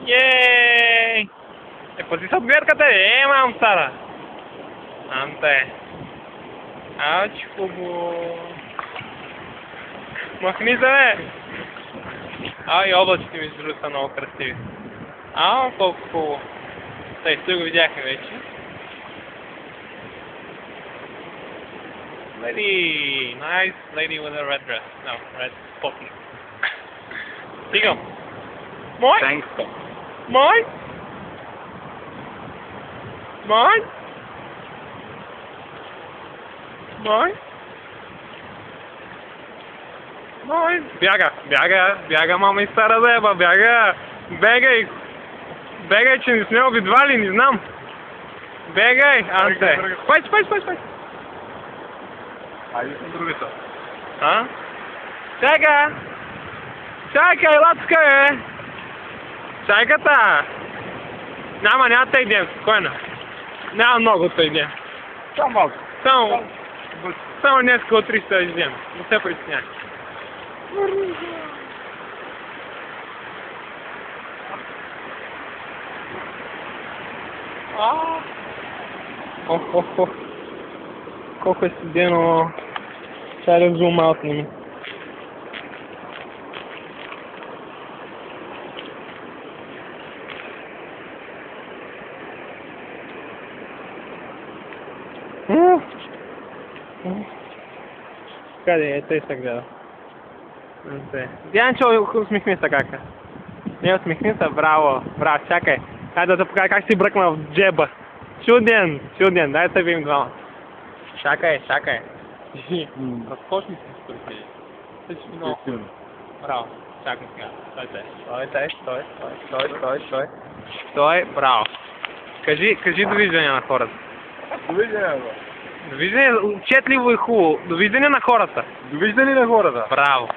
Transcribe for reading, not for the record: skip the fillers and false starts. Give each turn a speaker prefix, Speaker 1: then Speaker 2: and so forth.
Speaker 1: Ей! Пази се от гледката, мам, Сара! Анте! Ауч, хубаво! Махни се, бе! И облачите между другото са много красиви. Колко хубаво! Тъй, го видяхме вече. Lady! Nice lady with a red dress. No, red poppy. Стигам! Мой!
Speaker 2: Thanks.
Speaker 1: Мой! Мой! Мой! Мой! Бяга, мама и стара зеба, бяга! Бегай! Бегай, че не сме обидвали, не знам! Бегай, Анте! Спай!
Speaker 2: Айде съм другата.
Speaker 1: Чакай, лацка, бе! Чайката! Няма да идем, спокойно. Няма много да идем.
Speaker 2: Само малко.
Speaker 1: Само днеска от 300 да идем. Не се притесняй. Колко е студено. Чай да зум аут на ми. Къде е? Тъй се гледа. Дянчо, усмихни се кака. Не усмихни се, браво, чакай. Хайде да покажа как си бръкна в джеба. Чуден, дай да видим двама. Чакай. Разкошни си според. Всички много хубаво. Браво, чакай сега. Стой, браво. Кажи довиждане на хората. Довиждане, отчетливо и хубаво. Довиждане на хората.
Speaker 2: Довиждане на хората.
Speaker 1: Браво.